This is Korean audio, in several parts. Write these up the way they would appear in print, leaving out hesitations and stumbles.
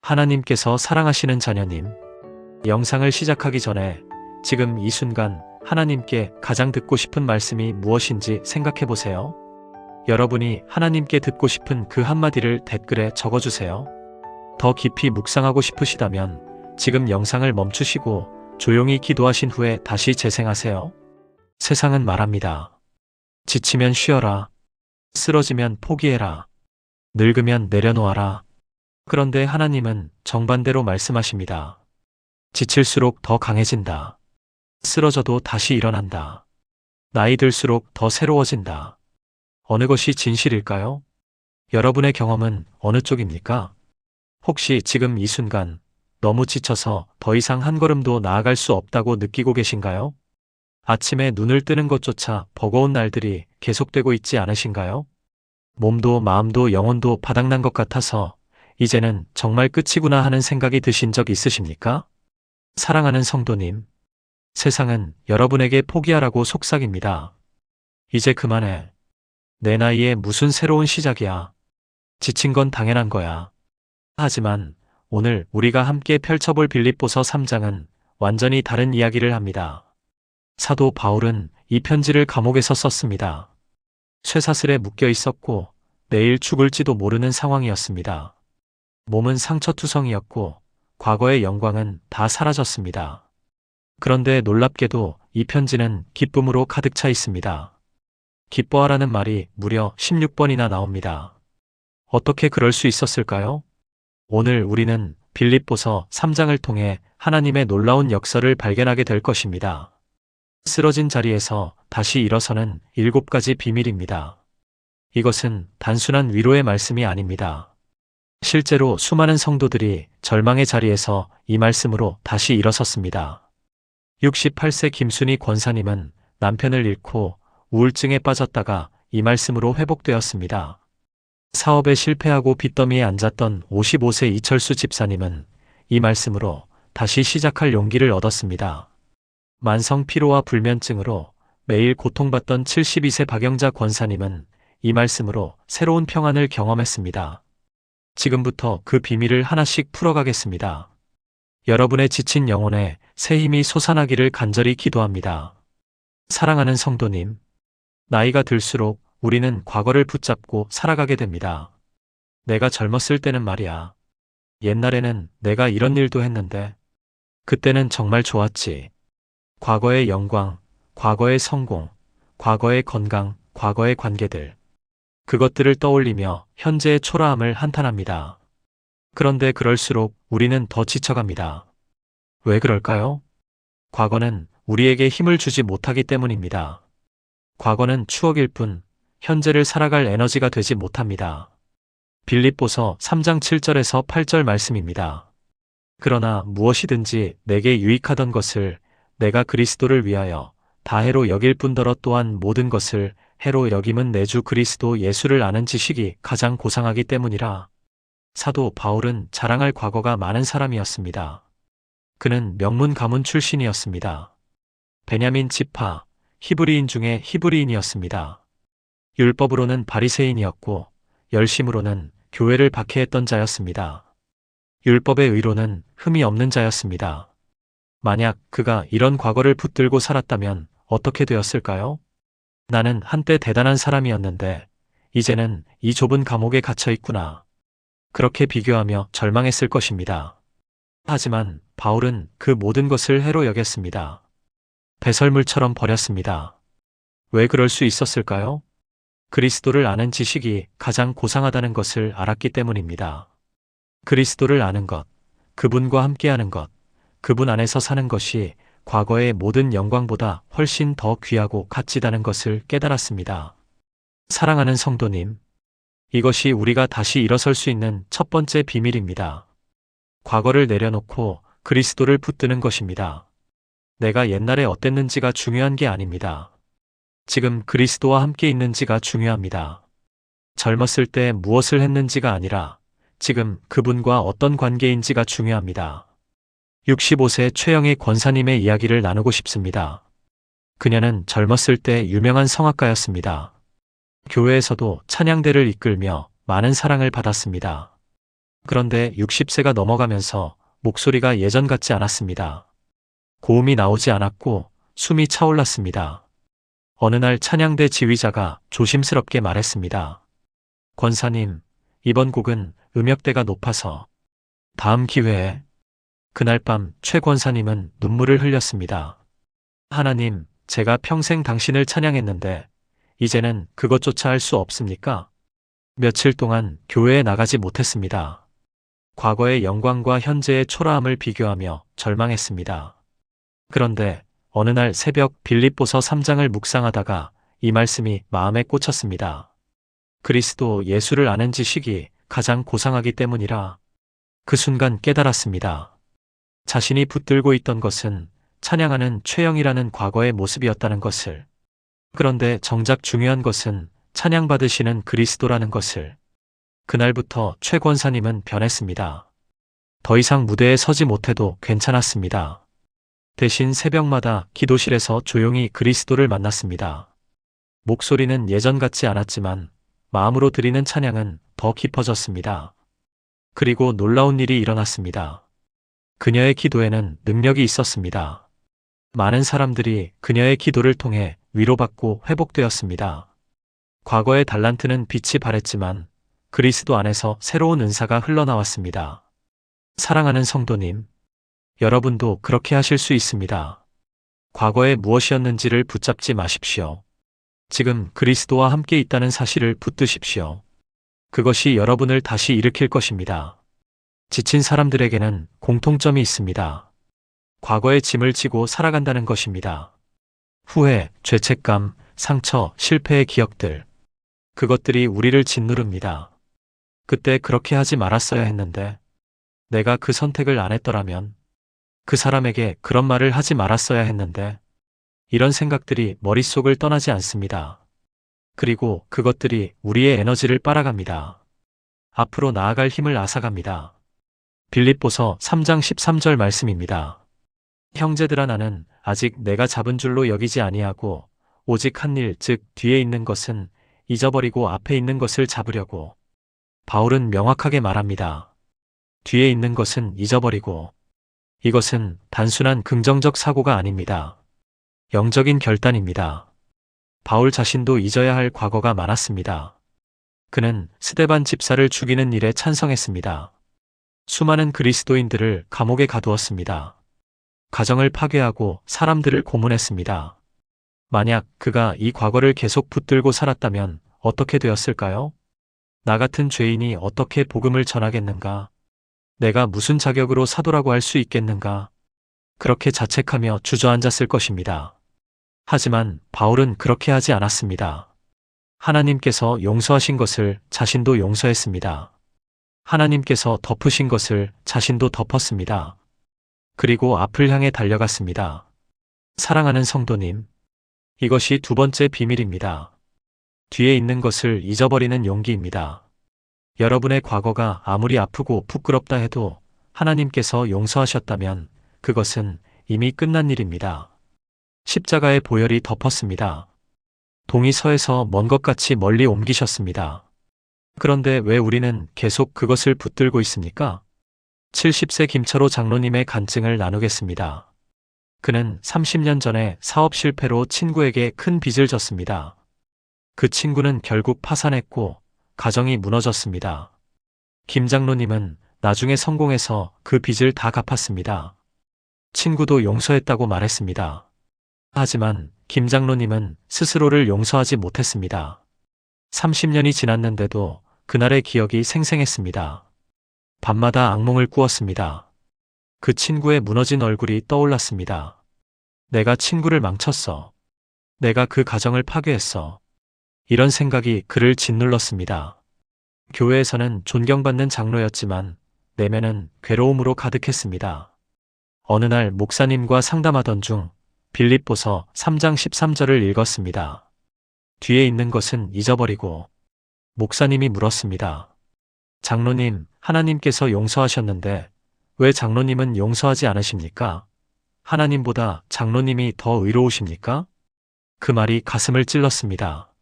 하나님께서 사랑하시는 자녀님, 영상을 시작하기 전에 지금 이 순간 하나님께 가장 듣고 싶은 말씀이 무엇인지 생각해 보세요. 여러분이 하나님께 듣고 싶은 그 한마디를 댓글에 적어주세요. 더 깊이 묵상하고 싶으시다면 지금 영상을 멈추시고 조용히 기도하신 후에 다시 재생하세요. 세상은 말합니다. 지치면 쉬어라. 쓰러지면 포기해라. 늙으면 내려놓아라. 그런데 하나님은 정반대로 말씀하십니다. 지칠수록 더 강해진다. 쓰러져도 다시 일어난다. 나이 들수록 더 새로워진다. 어느 것이 진실일까요? 여러분의 경험은 어느 쪽입니까? 혹시 지금 이 순간 너무 지쳐서 더 이상 한 걸음도 나아갈 수 없다고 느끼고 계신가요? 아침에 눈을 뜨는 것조차 버거운 날들이 계속되고 있지 않으신가요? 몸도 마음도 영혼도 바닥난 것 같아서 이제는 정말 끝이구나 하는 생각이 드신 적 있으십니까? 사랑하는 성도님, 세상은 여러분에게 포기하라고 속삭입니다. 이제 그만해. 내 나이에 무슨 새로운 시작이야. 지친 건 당연한 거야. 하지만 오늘 우리가 함께 펼쳐볼 빌립보서 3장은 완전히 다른 이야기를 합니다. 사도 바울은 이 편지를 감옥에서 썼습니다. 쇠사슬에 묶여 있었고 내일 죽을지도 모르는 상황이었습니다. 몸은 상처투성이었고 과거의 영광은 다 사라졌습니다. 그런데 놀랍게도 이 편지는 기쁨으로 가득 차 있습니다. 기뻐하라는 말이 무려 16번이나 나옵니다. 어떻게 그럴 수 있었을까요? 오늘 우리는 빌립보서 3장을 통해 하나님의 놀라운 역사를 발견하게 될 것입니다. 쓰러진 자리에서 다시 일어서는 7가지 비밀입니다. 이것은 단순한 위로의 말씀이 아닙니다. 실제로 수많은 성도들이 절망의 자리에서 이 말씀으로 다시 일어섰습니다. 68세 김순희 권사님은 남편을 잃고 우울증에 빠졌다가 이 말씀으로 회복되었습니다. 사업에 실패하고 빚더미에 앉았던 55세 이철수 집사님은 이 말씀으로 다시 시작할 용기를 얻었습니다. 만성 피로와 불면증으로 매일 고통받던 72세 박영자 권사님은 이 말씀으로 새로운 평안을 경험했습니다. 지금부터 그 비밀을 하나씩 풀어가겠습니다. 여러분의 지친 영혼에 새 힘이 솟아나기를 간절히 기도합니다. 사랑하는 성도님, 나이가 들수록 우리는 과거를 붙잡고 살아가게 됩니다. 내가 젊었을 때는 말이야. 옛날에는 내가 이런 일도 했는데 그때는 정말 좋았지. 과거의 영광, 과거의 성공, 과거의 건강, 과거의 관계들. 그것들을 떠올리며 현재의 초라함을 한탄합니다. 그런데 그럴수록 우리는 더 지쳐갑니다. 왜 그럴까요? 과거는 우리에게 힘을 주지 못하기 때문입니다. 과거는 추억일 뿐 현재를 살아갈 에너지가 되지 못합니다. 빌립보서 3장 7절에서 8절 말씀입니다. 그러나 무엇이든지 내게 유익하던 것을 내가 그리스도를 위하여 다해로 여길 뿐더러 또한 모든 것을 해로 여김은 내 주 그리스도 예수를 아는 지식이 가장 고상하기 때문이라. 사도 바울은 자랑할 과거가 많은 사람이었습니다. 그는 명문 가문 출신이었습니다. 베냐민 지파, 히브리인 중에 히브리인이었습니다. 율법으로는 바리새인이었고 열심으로는 교회를 박해했던 자였습니다. 율법의 의로는 흠이 없는 자였습니다. 만약 그가 이런 과거를 붙들고 살았다면 어떻게 되었을까요? 나는 한때 대단한 사람이었는데 이제는 이 좁은 감옥에 갇혀 있구나. 그렇게 비교하며 절망했을 것입니다. 하지만 바울은 그 모든 것을 해로 여겼습니다. 배설물처럼 버렸습니다. 왜 그럴 수 있었을까요? 그리스도를 아는 지식이 가장 고상하다는 것을 알았기 때문입니다. 그리스도를 아는 것, 그분과 함께하는 것, 그분 안에서 사는 것이 과거의 모든 영광보다 훨씬 더 귀하고 값지다는 것을 깨달았습니다. 사랑하는 성도님, 이것이 우리가 다시 일어설 수 있는 첫 번째 비밀입니다. 과거를 내려놓고 그리스도를 붙드는 것입니다. 내가 옛날에 어땠는지가 중요한 게 아닙니다. 지금 그리스도와 함께 있는지가 중요합니다. 젊었을 때 무엇을 했는지가 아니라 지금 그분과 어떤 관계인지가 중요합니다. 65세 최영희 권사님의 이야기를 나누고 싶습니다. 그녀는 젊었을 때 유명한 성악가였습니다. 교회에서도 찬양대를 이끌며 많은 사랑을 받았습니다. 그런데 60세가 넘어가면서 목소리가 예전 같지 않았습니다. 고음이 나오지 않았고 숨이 차올랐습니다. 어느 날 찬양대 지휘자가 조심스럽게 말했습니다. 권사님, 이번 곡은 음역대가 높아서 다음 기회에. 그날 밤 최 권사님은 눈물을 흘렸습니다. 하나님, 제가 평생 당신을 찬양했는데 이제는 그것조차 할 수 없습니까? 며칠 동안 교회에 나가지 못했습니다. 과거의 영광과 현재의 초라함을 비교하며 절망했습니다. 그런데 어느 날 새벽 빌립보서 3장을 묵상하다가 이 말씀이 마음에 꽂혔습니다. 그리스도 예수를 아는 지식이 가장 고상하기 때문이라. 그 순간 깨달았습니다. 자신이 붙들고 있던 것은 찬양하는 최영이라는 과거의 모습이었다는 것을. 그런데 정작 중요한 것은 찬양받으시는 그리스도라는 것을. 그날부터 최 권사님은 변했습니다. 더 이상 무대에 서지 못해도 괜찮았습니다. 대신 새벽마다 기도실에서 조용히 그리스도를 만났습니다. 목소리는 예전 같지 않았지만 마음으로 드리는 찬양은 더 깊어졌습니다. 그리고 놀라운 일이 일어났습니다. 그녀의 기도에는 능력이 있었습니다. 많은 사람들이 그녀의 기도를 통해 위로받고 회복되었습니다. 과거의 달란트는 빛이 발했지만 그리스도 안에서 새로운 은사가 흘러나왔습니다. 사랑하는 성도님, 여러분도 그렇게 하실 수 있습니다. 과거에 무엇이었는지를 붙잡지 마십시오. 지금 그리스도와 함께 있다는 사실을 붙드십시오. 그것이 여러분을 다시 일으킬 것입니다. 지친 사람들에게는 공통점이 있습니다. 과거의 짐을 지고 살아간다는 것입니다. 후회, 죄책감, 상처, 실패의 기억들. 그것들이 우리를 짓누릅니다. 그때 그렇게 하지 말았어야 했는데, 내가 그 선택을 안 했더라면, 그 사람에게 그런 말을 하지 말았어야 했는데, 이런 생각들이 머릿속을 떠나지 않습니다. 그리고 그것들이 우리의 에너지를 빨아갑니다. 앞으로 나아갈 힘을 앗아갑니다. 빌립보서 3장 13절 말씀입니다. 형제들아, 나는 아직 내가 잡은 줄로 여기지 아니하고 오직 한 일, 즉 뒤에 있는 것은 잊어버리고 앞에 있는 것을 잡으려고. 바울은 명확하게 말합니다. 뒤에 있는 것은 잊어버리고. 이것은 단순한 긍정적 사고가 아닙니다. 영적인 결단입니다. 바울 자신도 잊어야 할 과거가 많았습니다. 그는 스데반 집사를 죽이는 일에 찬성했습니다. 수많은 그리스도인들을 감옥에 가두었습니다. 가정을 파괴하고 사람들을 고문했습니다. 만약 그가 이 과거를 계속 붙들고 살았다면 어떻게 되었을까요? 나 같은 죄인이 어떻게 복음을 전하겠는가? 내가 무슨 자격으로 사도라고 할 수 있겠는가? 그렇게 자책하며 주저앉았을 것입니다. 하지만 바울은 그렇게 하지 않았습니다. 하나님께서 용서하신 것을 자신도 용서했습니다. 하나님께서 덮으신 것을 자신도 덮었습니다. 그리고 앞을 향해 달려갔습니다. 사랑하는 성도님, 이것이 두 번째 비밀입니다. 뒤에 있는 것을 잊어버리는 용기입니다. 여러분의 과거가 아무리 아프고 부끄럽다 해도 하나님께서 용서하셨다면 그것은 이미 끝난 일입니다. 십자가의 보혈이 덮었습니다. 동이 서에서 먼 것 같이 멀리 옮기셨습니다. 그런데 왜 우리는 계속 그것을 붙들고 있습니까? 70세 김철호 장로님의 간증을 나누겠습니다. 그는 30년 전에 사업 실패로 친구에게 큰 빚을 졌습니다. 그 친구는 결국 파산했고 가정이 무너졌습니다. 김 장로님은 나중에 성공해서 그 빚을 다 갚았습니다. 친구도 용서했다고 말했습니다. 하지만 김 장로님은 스스로를 용서하지 못했습니다. 30년이 지났는데도 그날의 기억이 생생했습니다. 밤마다 악몽을 꾸었습니다. 그 친구의 무너진 얼굴이 떠올랐습니다. 내가 친구를 망쳤어. 내가 그 가정을 파괴했어. 이런 생각이 그를 짓눌렀습니다. 교회에서는 존경받는 장로였지만 내면은 괴로움으로 가득했습니다. 어느 날 목사님과 상담하던 중 빌립보서 3장 13절을 읽었습니다. 뒤에 있는 것은 잊어버리고. 목사님이 물었습니다. 장로님, 하나님께서 용서하셨는데 왜 장로님은 용서하지 않으십니까? 하나님보다 장로님이 더 의로우십니까? 그 말이 가슴을 찔렀습니다.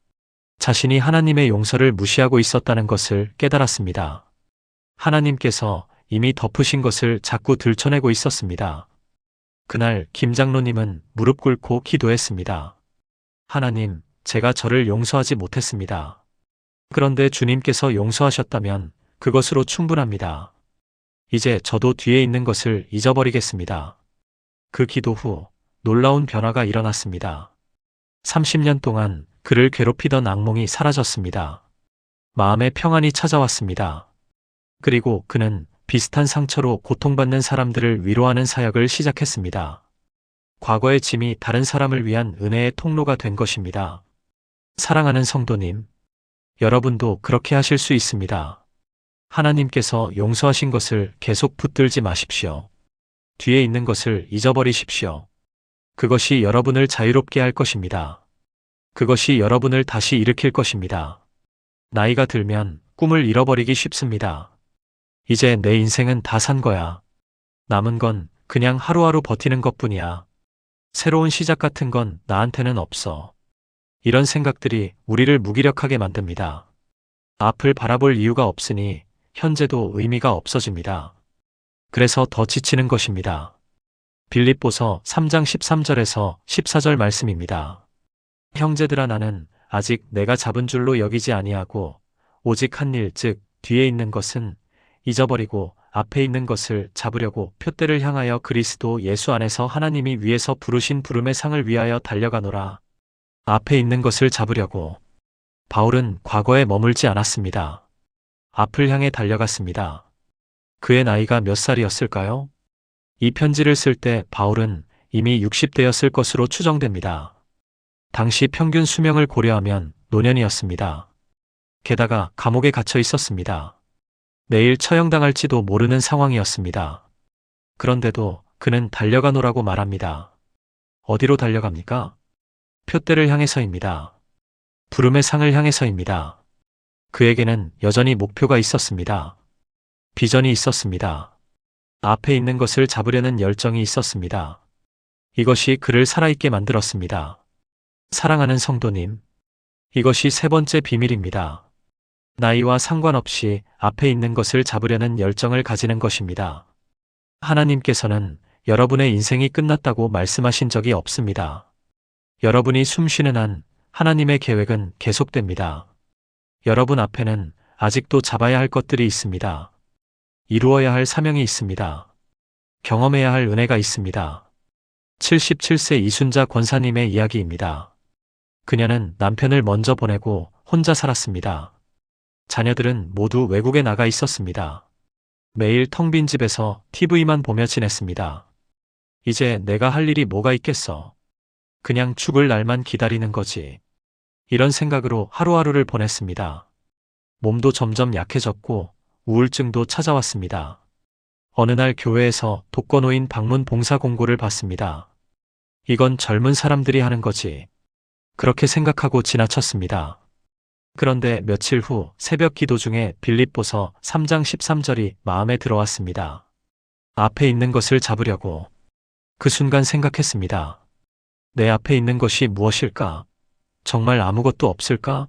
자신이 하나님의 용서를 무시하고 있었다는 것을 깨달았습니다. 하나님께서 이미 덮으신 것을 자꾸 들춰내고 있었습니다. 그날 김 장로님은 무릎 꿇고 기도했습니다. 하나님, 제가 저를 용서하지 못했습니다. 그런데 주님께서 용서하셨다면 그것으로 충분합니다. 이제 저도 뒤에 있는 것을 잊어버리겠습니다. 그 기도 후 놀라운 변화가 일어났습니다. 30년 동안 그를 괴롭히던 악몽이 사라졌습니다. 마음의 평안이 찾아왔습니다. 그리고 그는 비슷한 상처로 고통받는 사람들을 위로하는 사역을 시작했습니다. 과거의 짐이 다른 사람을 위한 은혜의 통로가 된 것입니다. 사랑하는 성도님, 여러분도 그렇게 하실 수 있습니다. 하나님께서 용서하신 것을 계속 붙들지 마십시오. 뒤에 있는 것을 잊어버리십시오. 그것이 여러분을 자유롭게 할 것입니다. 그것이 여러분을 다시 일으킬 것입니다. 나이가 들면 꿈을 잃어버리기 쉽습니다. 이제 내 인생은 다 산 거야. 남은 건 그냥 하루하루 버티는 것뿐이야. 새로운 시작 같은 건 나한테는 없어. 이런 생각들이 우리를 무기력하게 만듭니다. 앞을 바라볼 이유가 없으니 현재도 의미가 없어집니다. 그래서 더 지치는 것입니다. 빌립보서 3장 13절에서 14절 말씀입니다. 형제들아, 나는 아직 내가 잡은 줄로 여기지 아니하고 오직 한 일, 즉 뒤에 있는 것은 잊어버리고 앞에 있는 것을 잡으려고 표대를 향하여 그리스도 예수 안에서 하나님이 위에서 부르신 부름의 상을 위하여 달려가노라. 앞에 있는 것을 잡으려고. 바울은 과거에 머물지 않았습니다. 앞을 향해 달려갔습니다. 그의 나이가 몇 살이었을까요? 이 편지를 쓸 때 바울은 이미 60대였을 것으로 추정됩니다. 당시 평균 수명을 고려하면 노년이었습니다. 게다가 감옥에 갇혀 있었습니다. 내일 처형당할지도 모르는 상황이었습니다. 그런데도 그는 달려가노라고 말합니다. 어디로 달려갑니까? 표대를 향해서입니다. 부름의 상을 향해서입니다. 그에게는 여전히 목표가 있었습니다. 비전이 있었습니다. 앞에 있는 것을 잡으려는 열정이 있었습니다. 이것이 그를 살아있게 만들었습니다. 사랑하는 성도님, 이것이 세 번째 비밀입니다. 나이와 상관없이 앞에 있는 것을 잡으려는 열정을 가지는 것입니다. 하나님께서는 여러분의 인생이 끝났다고 말씀하신 적이 없습니다. 여러분이 숨쉬는 한 하나님의 계획은 계속됩니다. 여러분 앞에는 아직도 잡아야 할 것들이 있습니다. 이루어야 할 사명이 있습니다. 경험해야 할 은혜가 있습니다. 77세 이순자 권사님의 이야기입니다. 그녀는 남편을 먼저 보내고 혼자 살았습니다. 자녀들은 모두 외국에 나가 있었습니다. 매일 텅 빈 집에서 TV만 보며 지냈습니다. 이제 내가 할 일이 뭐가 있겠어. 그냥 죽을 날만 기다리는 거지. 이런 생각으로 하루하루를 보냈습니다. 몸도 점점 약해졌고 우울증도 찾아왔습니다. 어느 날 교회에서 독거노인 방문 봉사 공고를 봤습니다. 이건 젊은 사람들이 하는 거지. 그렇게 생각하고 지나쳤습니다. 그런데 며칠 후 새벽 기도 중에 빌립보서 3장 13절이 마음에 들어왔습니다. 앞에 있는 것을 잡으려고. 그 순간 생각했습니다. 내 앞에 있는 것이 무엇일까? 정말 아무것도 없을까?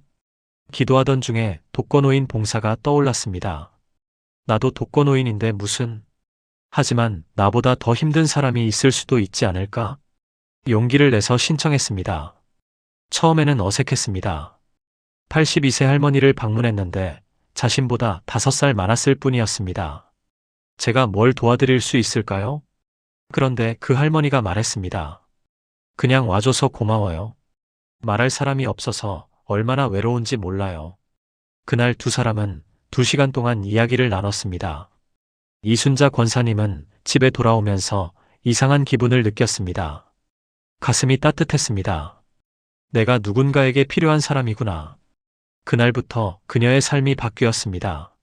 기도하던 중에 독거노인 봉사가 떠올랐습니다. 나도 독거노인인데 무슨. 하지만 나보다 더 힘든 사람이 있을 수도 있지 않을까? 용기를 내서 신청했습니다. 처음에는 어색했습니다. 82세 할머니를 방문했는데 자신보다 5살 많았을 뿐이었습니다. 제가 뭘 도와드릴 수 있을까요? 그런데 그 할머니가 말했습니다. 그냥 와줘서 고마워요. 말할 사람이 없어서 얼마나 외로운지 몰라요. 그날 두 사람은 2시간 동안 이야기를 나눴습니다. 이순자 권사님은 집에 돌아오면서 이상한 기분을 느꼈습니다. 가슴이 따뜻했습니다. 내가 누군가에게 필요한 사람이구나. 그날부터 그녀의 삶이 바뀌었습니다.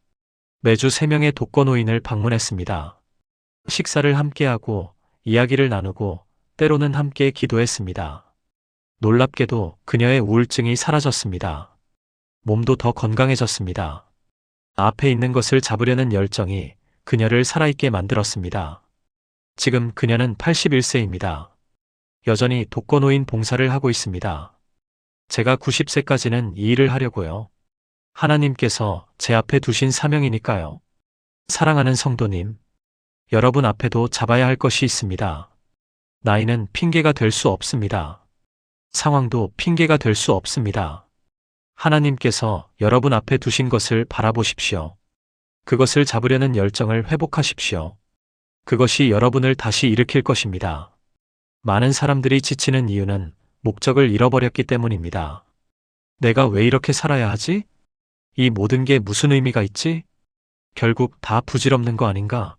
매주 3명의 독거노인을 방문했습니다. 식사를 함께하고 이야기를 나누고 때로는 함께 기도했습니다. 놀랍게도 그녀의 우울증이 사라졌습니다. 몸도 더 건강해졌습니다. 앞에 있는 것을 잡으려는 열정이 그녀를 살아있게 만들었습니다. 지금 그녀는 81세입니다. 여전히 독거노인 봉사를 하고 있습니다. 제가 90세까지는 이 일을 하려고요. 하나님께서 제 앞에 두신 사명이니까요. 사랑하는 성도님, 여러분 앞에도 잡아야 할 것이 있습니다. 나이는 핑계가 될 수 없습니다. 상황도 핑계가 될 수 없습니다. 하나님께서 여러분 앞에 두신 것을 바라보십시오. 그것을 잡으려는 열정을 회복하십시오. 그것이 여러분을 다시 일으킬 것입니다. 많은 사람들이 지치는 이유는 목적을 잃어버렸기 때문입니다. 내가 왜 이렇게 살아야 하지? 이 모든 게 무슨 의미가 있지? 결국 다 부질없는 거 아닌가?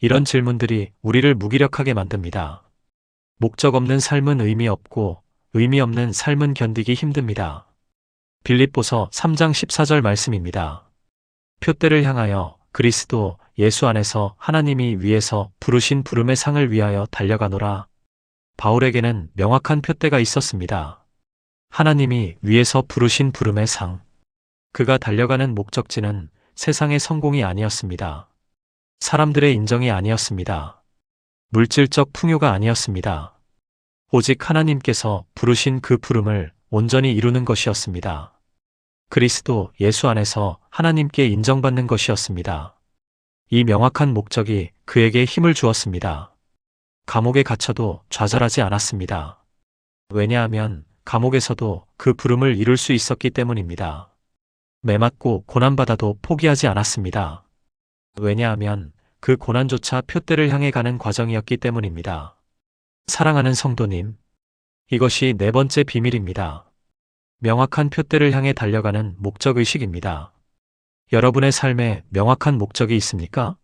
이런 질문들이 우리를 무기력하게 만듭니다. 목적 없는 삶은 의미 없고 의미 없는 삶은 견디기 힘듭니다. 빌립보서 3장 14절 말씀입니다. 표대를 향하여 그리스도 예수 안에서 하나님이 위에서 부르신 부름의 상을 위하여 달려가노라. 바울에게는 명확한 표대가 있었습니다. 하나님이 위에서 부르신 부름의 상. 그가 달려가는 목적지는 세상의 성공이 아니었습니다. 사람들의 인정이 아니었습니다. 물질적 풍요가 아니었습니다. 오직 하나님께서 부르신 그 부름을 온전히 이루는 것이었습니다. 그리스도 예수 안에서 하나님께 인정받는 것이었습니다. 이 명확한 목적이 그에게 힘을 주었습니다. 감옥에 갇혀도 좌절하지 않았습니다. 왜냐하면 감옥에서도 그 부름을 이룰 수 있었기 때문입니다. 매맞고 고난받아도 포기하지 않았습니다. 왜냐하면 그 고난조차 표대를 향해 가는 과정이었기 때문입니다. 사랑하는 성도님, 이것이 네 번째 비밀입니다. 명확한 표대를 향해 달려가는 목적의식입니다. 여러분의 삶에 명확한 목적이 있습니까?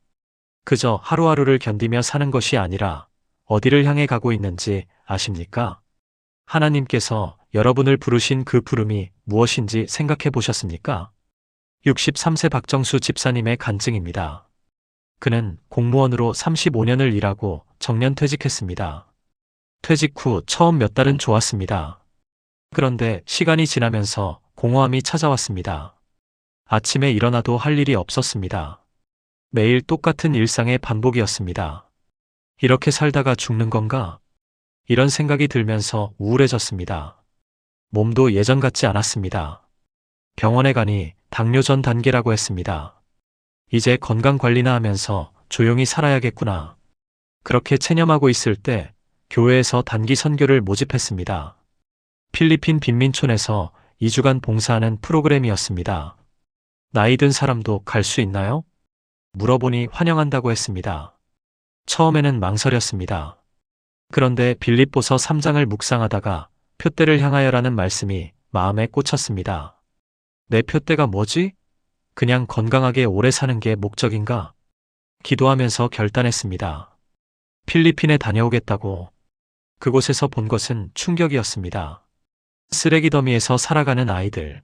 그저 하루하루를 견디며 사는 것이 아니라 어디를 향해 가고 있는지 아십니까? 하나님께서 여러분을 부르신 그 부름이 무엇인지 생각해 보셨습니까? 63세 박정수 집사님의 간증입니다. 그는 공무원으로 35년을 일하고 정년 퇴직했습니다. 퇴직 후 처음 몇 달은 좋았습니다. 그런데 시간이 지나면서 공허함이 찾아왔습니다. 아침에 일어나도 할 일이 없었습니다. 매일 똑같은 일상의 반복이었습니다. 이렇게 살다가 죽는 건가? 이런 생각이 들면서 우울해졌습니다. 몸도 예전 같지 않았습니다. 병원에 가니 당뇨 전 단계라고 했습니다. 이제 건강관리나 하면서 조용히 살아야겠구나. 그렇게 체념하고 있을 때 교회에서 단기 선교를 모집했습니다. 필리핀 빈민촌에서 2주간 봉사하는 프로그램이었습니다. 나이 든 사람도 갈 수 있나요? 물어보니 환영한다고 했습니다. 처음에는 망설였습니다. 그런데 빌립보서 3장을 묵상하다가 표대를 향하여라는 말씀이 마음에 꽂혔습니다. 내 표대가 뭐지? 그냥 건강하게 오래 사는 게 목적인가? 기도하면서 결단했습니다. 필리핀에 다녀오겠다고. 그곳에서 본 것은 충격이었습니다. 쓰레기 더미에서 살아가는 아이들.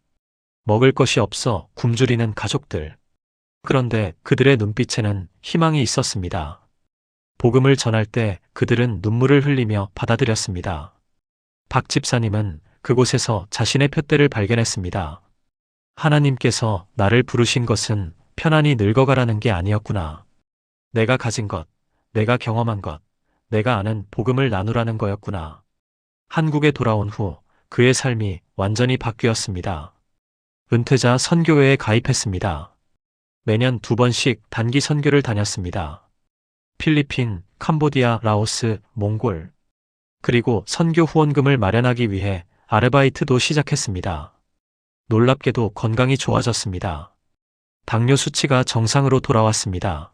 먹을 것이 없어 굶주리는 가족들. 그런데 그들의 눈빛에는 희망이 있었습니다. 복음을 전할 때 그들은 눈물을 흘리며 받아들였습니다. 박 집사님은 그곳에서 자신의 표대를 발견했습니다. 하나님께서 나를 부르신 것은 편안히 늙어가라는 게 아니었구나. 내가 가진 것, 내가 경험한 것, 내가 아는 복음을 나누라는 거였구나. 한국에 돌아온 후 그의 삶이 완전히 바뀌었습니다. 은퇴자 선교회에 가입했습니다. 매년 2번씩 단기 선교를 다녔습니다. 필리핀, 캄보디아, 라오스, 몽골. 그리고 선교 후원금을 마련하기 위해 아르바이트도 시작했습니다. 놀랍게도 건강이 좋아졌습니다. 당뇨 수치가 정상으로 돌아왔습니다.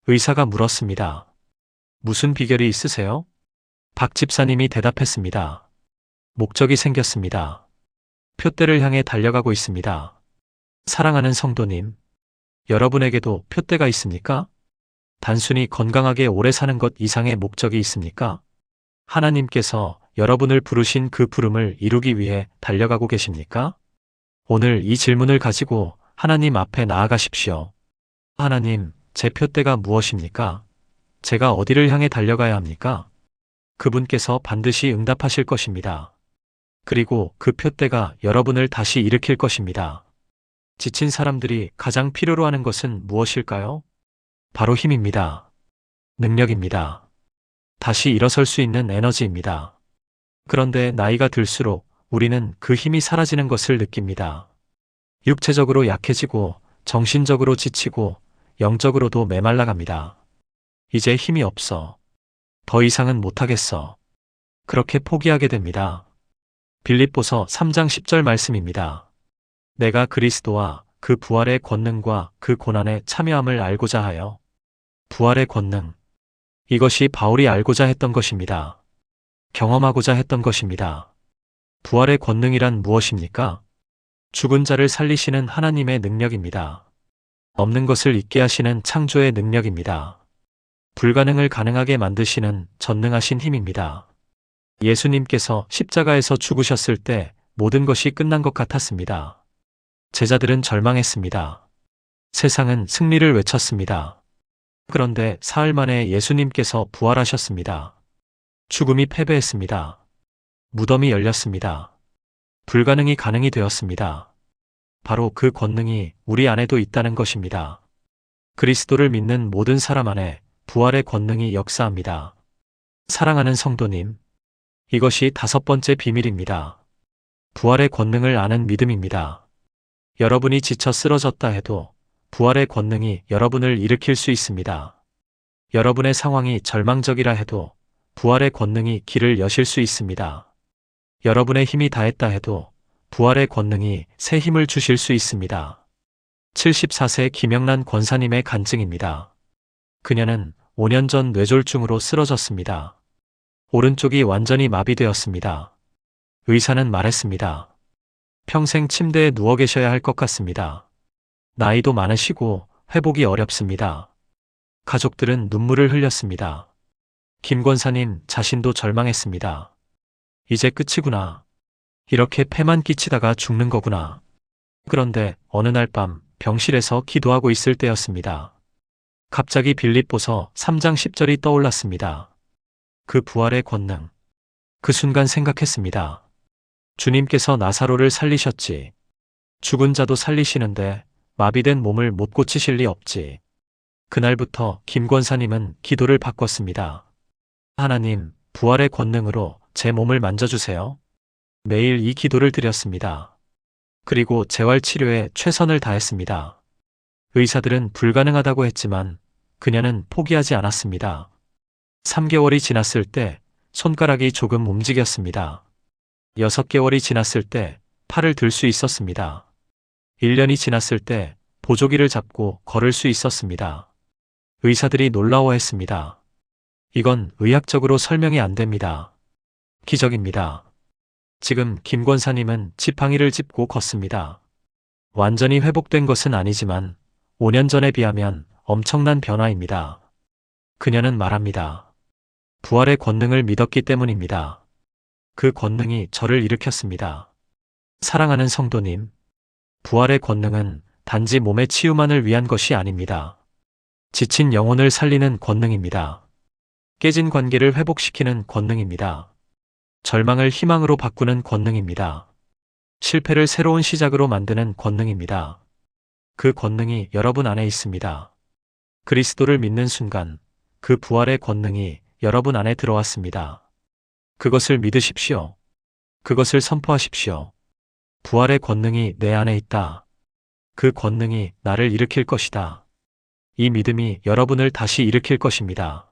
의사가 물었습니다. 무슨 비결이 있으세요? 박 집사님이 대답했습니다. 목적이 생겼습니다. 표대를 향해 달려가고 있습니다. 사랑하는 성도님, 여러분에게도 표대가 있습니까? 단순히 건강하게 오래 사는 것 이상의 목적이 있습니까? 하나님께서 여러분을 부르신 그 부름을 이루기 위해 달려가고 계십니까? 오늘 이 질문을 가지고 하나님 앞에 나아가십시오. 하나님, 제 표대가 무엇입니까? 제가 어디를 향해 달려가야 합니까? 그분께서 반드시 응답하실 것입니다. 그리고 그 표대가 여러분을 다시 일으킬 것입니다. 지친 사람들이 가장 필요로 하는 것은 무엇일까요? 바로 힘입니다. 능력입니다. 다시 일어설 수 있는 에너지입니다. 그런데 나이가 들수록 우리는 그 힘이 사라지는 것을 느낍니다. 육체적으로 약해지고 정신적으로 지치고 영적으로도 메말라갑니다. 이제 힘이 없어. 더 이상은 못하겠어. 그렇게 포기하게 됩니다. 빌립보서 3장 10절 말씀입니다. 내가 그리스도와 그 부활의 권능과 그 고난에 참여함을 알고자 하여. 부활의 권능. 이것이 바울이 알고자 했던 것입니다. 경험하고자 했던 것입니다. 부활의 권능이란 무엇입니까? 죽은 자를 살리시는 하나님의 능력입니다. 없는 것을 있게 하시는 창조의 능력입니다. 불가능을 가능하게 만드시는 전능하신 힘입니다. 예수님께서 십자가에서 죽으셨을 때 모든 것이 끝난 것 같았습니다. 제자들은 절망했습니다. 세상은 승리를 외쳤습니다. 그런데 사흘 만에 예수님께서 부활하셨습니다. 죽음이 패배했습니다. 무덤이 열렸습니다. 불가능이 가능이 되었습니다. 바로 그 권능이 우리 안에도 있다는 것입니다. 그리스도를 믿는 모든 사람 안에 부활의 권능이 역사합니다. 사랑하는 성도님, 이것이 5번째 비밀입니다. 부활의 권능을 아는 믿음입니다. 여러분이 지쳐 쓰러졌다 해도 부활의 권능이 여러분을 일으킬 수 있습니다. 여러분의 상황이 절망적이라 해도 부활의 권능이 길을 여실 수 있습니다. 여러분의 힘이 다했다 해도 부활의 권능이 새 힘을 주실 수 있습니다. 74세 김영란 권사님의 간증입니다. 그녀는 5년 전 뇌졸중으로 쓰러졌습니다. 오른쪽이 완전히 마비되었습니다. 의사는 말했습니다. 평생 침대에 누워 계셔야 할 것 같습니다. 나이도 많으시고 회복이 어렵습니다. 가족들은 눈물을 흘렸습니다. 김 권사님 자신도 절망했습니다. 이제 끝이구나. 이렇게 폐만 끼치다가 죽는 거구나. 그런데 어느 날 밤 병실에서 기도하고 있을 때였습니다. 갑자기 빌립보서 3장 10절이 떠올랐습니다. 그 부활의 권능. 그 순간 생각했습니다. 주님께서 나사로를 살리셨지. 죽은 자도 살리시는데 마비된 몸을 못 고치실 리 없지. 그날부터 김 권사님은 기도를 바꿨습니다. 하나님, 부활의 권능으로 제 몸을 만져주세요. 매일 이 기도를 드렸습니다. 그리고 재활치료에 최선을 다했습니다. 의사들은 불가능하다고 했지만 그녀는 포기하지 않았습니다. 3개월이 지났을 때 손가락이 조금 움직였습니다. 6개월이 지났을 때 팔을 들 수 있었습니다. 1년이 지났을 때 보조기를 잡고 걸을 수 있었습니다. 의사들이 놀라워했습니다. 이건 의학적으로 설명이 안 됩니다. 기적입니다. 지금 김 권사님은 지팡이를 짚고 걷습니다. 완전히 회복된 것은 아니지만 5년 전에 비하면 엄청난 변화입니다. 그녀는 말합니다. 부활의 권능을 믿었기 때문입니다. 그 권능이 저를 일으켰습니다. 사랑하는 성도님, 부활의 권능은 단지 몸의 치유만을 위한 것이 아닙니다. 지친 영혼을 살리는 권능입니다. 깨진 관계를 회복시키는 권능입니다. 절망을 희망으로 바꾸는 권능입니다. 실패를 새로운 시작으로 만드는 권능입니다. 그 권능이 여러분 안에 있습니다. 그리스도를 믿는 순간 그 부활의 권능이 여러분 안에 들어왔습니다. 그것을 믿으십시오. 그것을 선포하십시오. 부활의 권능이 내 안에 있다. 그 권능이 나를 일으킬 것이다. 이 믿음이 여러분을 다시 일으킬 것입니다.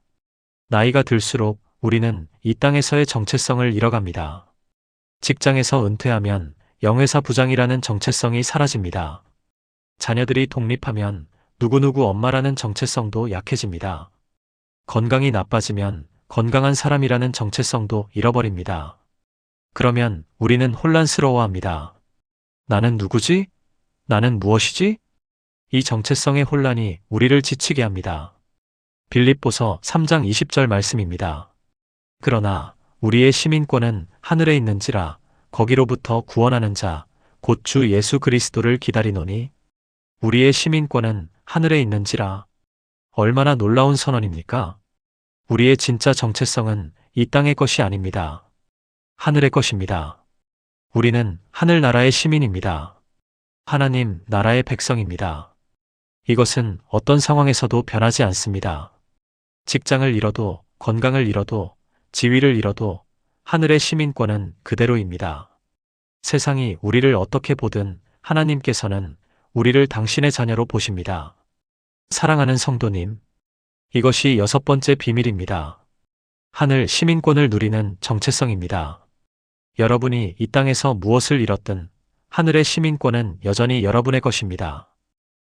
나이가 들수록 우리는 이 땅에서의 정체성을 잃어갑니다. 직장에서 은퇴하면 영회사 부장이라는 정체성이 사라집니다. 자녀들이 독립하면 누구누구 엄마라는 정체성도 약해집니다. 건강이 나빠지면 건강한 사람이라는 정체성도 잃어버립니다. 그러면 우리는 혼란스러워합니다. 나는 누구지? 나는 무엇이지? 이 정체성의 혼란이 우리를 지치게 합니다. 빌립보서 3장 20절 말씀입니다. 그러나 우리의 시민권은 하늘에 있는지라 거기로부터 구원하는 자 곧 주 예수 그리스도를 기다리노니. 우리의 시민권은 하늘에 있는지라. 얼마나 놀라운 선언입니까? 우리의 진짜 정체성은 이 땅의 것이 아닙니다. 하늘의 것입니다. 우리는 하늘나라의 시민입니다. 하나님 나라의 백성입니다. 이것은 어떤 상황에서도 변하지 않습니다. 직장을 잃어도, 건강을 잃어도, 지위를 잃어도 하늘의 시민권은 그대로입니다. 세상이 우리를 어떻게 보든 하나님께서는 우리를 당신의 자녀로 보십니다. 사랑하는 성도님, 이것이 6번째 비밀입니다. 하늘 시민권을 누리는 정체성입니다. 여러분이 이 땅에서 무엇을 잃었든 하늘의 시민권은 여전히 여러분의 것입니다.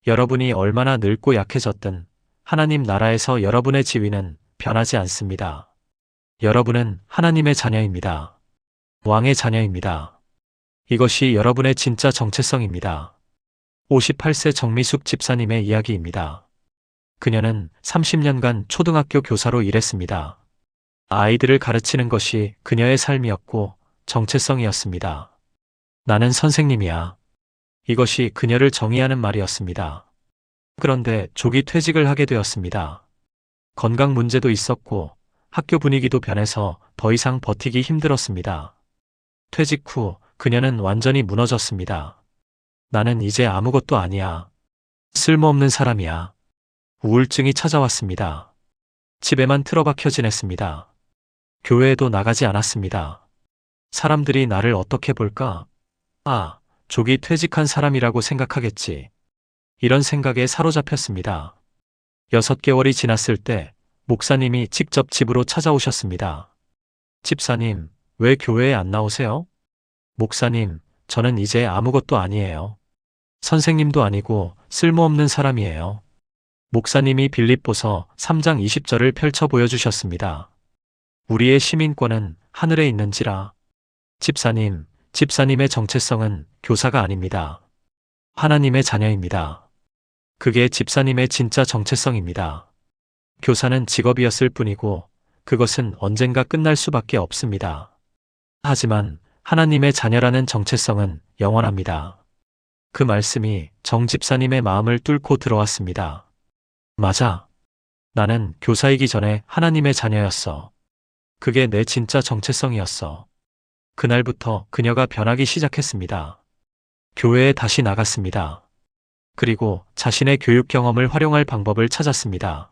여러분이 얼마나 늙고 약해졌든 하나님 나라에서 여러분의 지위는 변하지 않습니다. 여러분은 하나님의 자녀입니다. 왕의 자녀입니다. 이것이 여러분의 진짜 정체성입니다. 58세 정미숙 집사님의 이야기입니다. 그녀는 30년간 초등학교 교사로 일했습니다. 아이들을 가르치는 것이 그녀의 삶이었고 정체성이었습니다. 나는 선생님이야. 이것이 그녀를 정의하는 말이었습니다. 그런데 조기 퇴직을 하게 되었습니다. 건강 문제도 있었고 학교 분위기도 변해서 더 이상 버티기 힘들었습니다. 퇴직 후 그녀는 완전히 무너졌습니다. 나는 이제 아무것도 아니야. 쓸모없는 사람이야. 우울증이 찾아왔습니다. 집에만 틀어박혀 지냈습니다. 교회에도 나가지 않았습니다. 사람들이 나를 어떻게 볼까? 아, 조기 퇴직한 사람이라고 생각하겠지. 이런 생각에 사로잡혔습니다. 6개월이 지났을 때 목사님이 직접 집으로 찾아오셨습니다. 집사님, 왜 교회에 안 나오세요? 목사님, 저는 이제 아무것도 아니에요. 선생님도 아니고 쓸모없는 사람이에요. 목사님이 빌립보서 3장 20절을 펼쳐 보여주셨습니다. 우리의 시민권은 하늘에 있는지라. 집사님, 집사님의 정체성은 교사가 아닙니다. 하나님의 자녀입니다. 그게 집사님의 진짜 정체성입니다. 교사는 직업이었을 뿐이고 그것은 언젠가 끝날 수밖에 없습니다. 하지만 하나님의 자녀라는 정체성은 영원합니다. 그 말씀이 정 집사님의 마음을 뚫고 들어왔습니다. 맞아. 나는 교사이기 전에 하나님의 자녀였어. 그게 내 진짜 정체성이었어. 그날부터 그녀가 변하기 시작했습니다. 교회에 다시 나갔습니다. 그리고 자신의 교육 경험을 활용할 방법을 찾았습니다.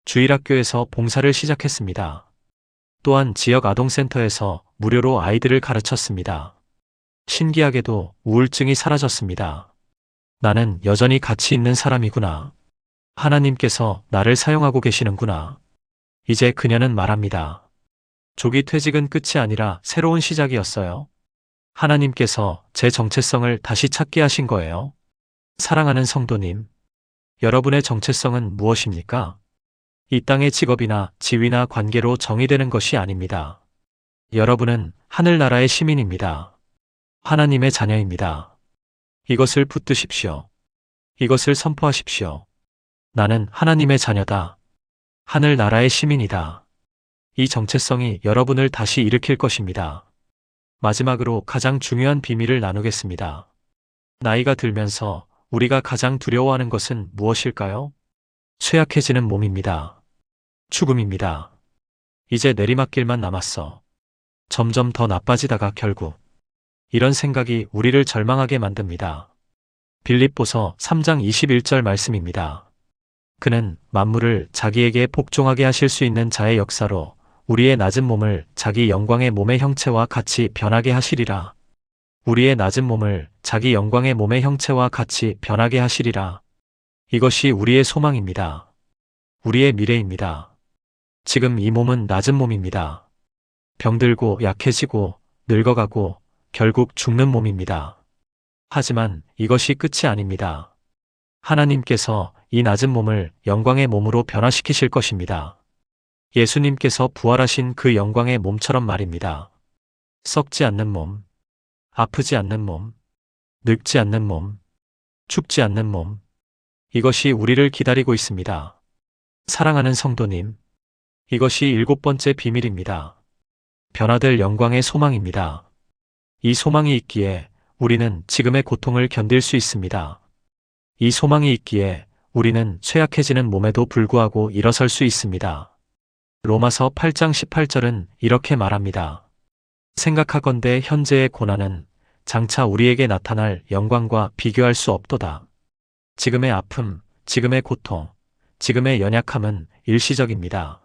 주일학교에서 봉사를 시작했습니다. 또한 지역 아동센터에서 무료로 아이들을 가르쳤습니다. 신기하게도 우울증이 사라졌습니다. 나는 여전히 가치 있는 사람이구나. 하나님께서 나를 사용하고 계시는구나. 이제 그녀는 말합니다. 조기 퇴직은 끝이 아니라 새로운 시작이었어요. 하나님께서 제 정체성을 다시 찾게 하신 거예요. 사랑하는 성도님, 여러분의 정체성은 무엇입니까? 이 땅의 직업이나 지위나 관계로 정의되는 것이 아닙니다. 여러분은 하늘나라의 시민입니다. 하나님의 자녀입니다. 이것을 붙드십시오. 이것을 선포하십시오. 나는 하나님의 자녀다. 하늘나라의 시민이다. 이 정체성이 여러분을 다시 일으킬 것입니다. 마지막으로 가장 중요한 비밀을 나누겠습니다. 나이가 들면서 우리가 가장 두려워하는 것은 무엇일까요? 쇠약해지는 몸입니다. 죽음입니다. 이제 내리막길만 남았어. 점점 더 나빠지다가 결국 이런 생각이 우리를 절망하게 만듭니다. 빌립보서 3장 21절 말씀입니다. 그는 만물을 자기에게 복종하게 하실 수 있는 자의 역사로 우리의 낮은 몸을 자기 영광의 몸의 형체와 같이 변하게 하시리라. 우리의 낮은 몸을 자기 영광의 몸의 형체와 같이 변하게 하시리라. 이것이 우리의 소망입니다. 우리의 미래입니다. 지금 이 몸은 낮은 몸입니다. 병들고 약해지고 늙어가고 결국 죽는 몸입니다. 하지만 이것이 끝이 아닙니다. 하나님께서 이 낮은 몸을 영광의 몸으로 변화시키실 것입니다. 예수님께서 부활하신 그 영광의 몸처럼 말입니다. 썩지 않는 몸, 아프지 않는 몸, 늙지 않는 몸, 죽지 않는 몸. 이것이 우리를 기다리고 있습니다. 사랑하는 성도님, 이것이 7번째 비밀입니다. 변화될 영광의 소망입니다. 이 소망이 있기에 우리는 지금의 고통을 견딜 수 있습니다. 이 소망이 있기에 우리는 쇠약해지는 몸에도 불구하고 일어설 수 있습니다. 로마서 8장 18절은 이렇게 말합니다. 생각하건대 현재의 고난은 장차 우리에게 나타날 영광과 비교할 수 없도다. 지금의 아픔, 지금의 고통, 지금의 연약함은 일시적입니다.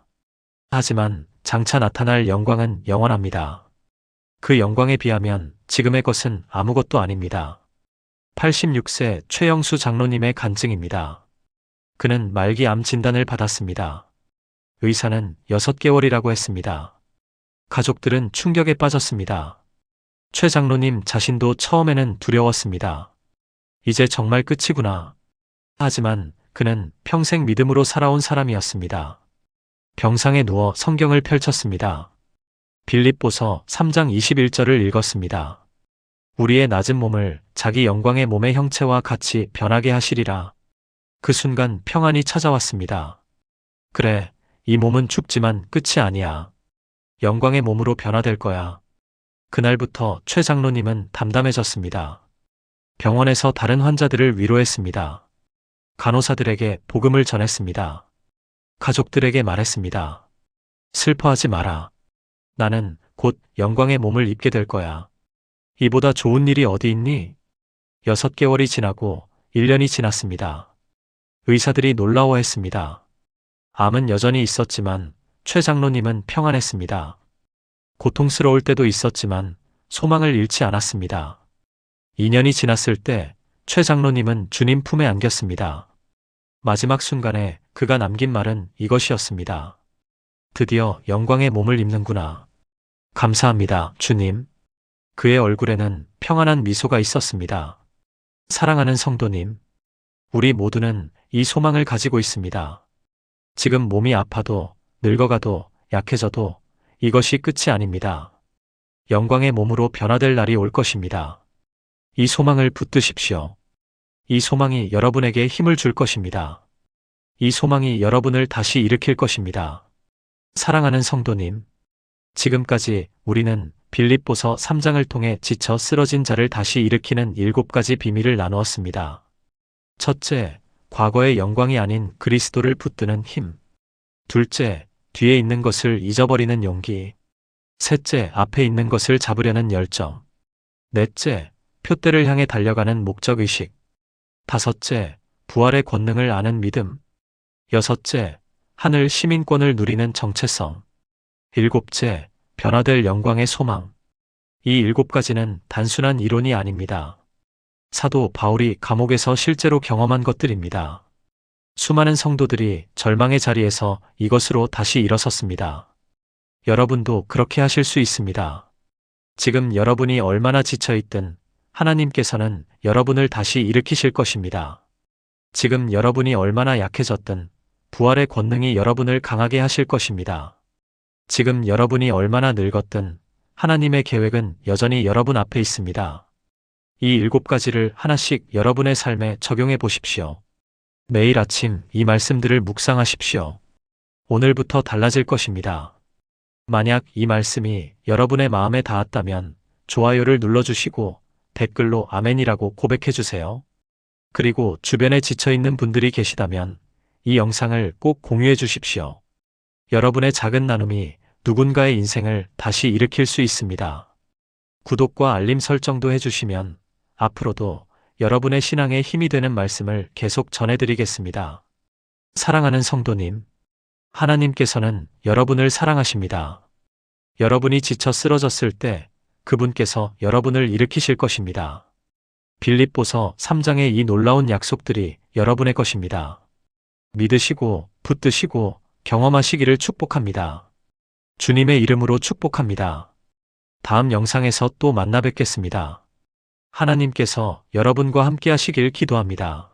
하지만 장차 나타날 영광은 영원합니다. 그 영광에 비하면 지금의 것은 아무것도 아닙니다. 86세 최영수 장로님의 간증입니다. 그는 말기 암 진단을 받았습니다. 의사는 6개월이라고 했습니다. 가족들은 충격에 빠졌습니다. 최 장로님 자신도 처음에는 두려웠습니다. 이제 정말 끝이구나. 하지만 그는 평생 믿음으로 살아온 사람이었습니다. 병상에 누워 성경을 펼쳤습니다. 빌립보서 3장 21절을 읽었습니다. 우리의 낮은 몸을 자기 영광의 몸의 형체와 같이 변하게 하시리라. 그 순간 평안이 찾아왔습니다. 그래, 이 몸은 죽지만 끝이 아니야. 영광의 몸으로 변화될 거야. 그날부터 최 장로님은 담담해졌습니다. 병원에서 다른 환자들을 위로했습니다. 간호사들에게 복음을 전했습니다. 가족들에게 말했습니다. 슬퍼하지 마라. 나는 곧 영광의 몸을 입게 될 거야. 이보다 좋은 일이 어디 있니? 6개월이 지나고 1년이 지났습니다. 의사들이 놀라워했습니다. 암은 여전히 있었지만 최 장로님은 평안했습니다. 고통스러울 때도 있었지만 소망을 잃지 않았습니다. 2년이 지났을 때 최 장로님은 주님 품에 안겼습니다. 마지막 순간에 그가 남긴 말은 이것이었습니다. 드디어 영광의 몸을 입는구나. 감사합니다, 주님. 그의 얼굴에는 평안한 미소가 있었습니다. 사랑하는 성도님, 우리 모두는 이 소망을 가지고 있습니다. 지금 몸이 아파도, 늙어가도, 약해져도 이것이 끝이 아닙니다. 영광의 몸으로 변화될 날이 올 것입니다. 이 소망을 붙드십시오. 이 소망이 여러분에게 힘을 줄 것입니다. 이 소망이 여러분을 다시 일으킬 것입니다. 사랑하는 성도님, 지금까지 우리는 빌립보서 3장을 통해 지쳐 쓰러진 자를 다시 일으키는 7가지 비밀을 나누었습니다. 첫째, 과거의 영광이 아닌 그리스도를 붙드는 힘. 둘째, 뒤에 있는 것을 잊어버리는 용기. 셋째, 앞에 있는 것을 잡으려는 열정. 넷째, 표대를 향해 달려가는 목적의식. 다섯째, 부활의 권능을 아는 믿음. 여섯째, 하늘 시민권을 누리는 정체성. 일곱째, 변화될 영광의 소망. 이 7가지는 단순한 이론이 아닙니다. 사도 바울이 감옥에서 실제로 경험한 것들입니다. 수많은 성도들이 절망의 자리에서 이것으로 다시 일어섰습니다. 여러분도 그렇게 하실 수 있습니다. 지금 여러분이 얼마나 지쳐있든 하나님께서는 여러분을 다시 일으키실 것입니다. 지금 여러분이 얼마나 약해졌든 부활의 권능이 여러분을 강하게 하실 것입니다. 지금 여러분이 얼마나 늙었든 하나님의 계획은 여전히 여러분 앞에 있습니다. 이 7가지를 하나씩 여러분의 삶에 적용해 보십시오. 매일 아침 이 말씀들을 묵상하십시오. 오늘부터 달라질 것입니다. 만약 이 말씀이 여러분의 마음에 닿았다면 좋아요를 눌러주시고 댓글로 아멘이라고 고백해주세요. 그리고 주변에 지쳐있는 분들이 계시다면 이 영상을 꼭 공유해 주십시오. 여러분의 작은 나눔이 누군가의 인생을 다시 일으킬 수 있습니다. 구독과 알림 설정도 해주시면 앞으로도 여러분의 신앙에 힘이 되는 말씀을 계속 전해드리겠습니다. 사랑하는 성도님, 하나님께서는 여러분을 사랑하십니다. 여러분이 지쳐 쓰러졌을 때 그분께서 여러분을 일으키실 것입니다. 빌립보서 3장의 이 놀라운 약속들이 여러분의 것입니다. 믿으시고 붙드시고 경험하시기를 축복합니다. 주님의 이름으로 축복합니다. 다음 영상에서 또 만나 뵙겠습니다. 하나님께서 여러분과 함께 하시길 기도합니다.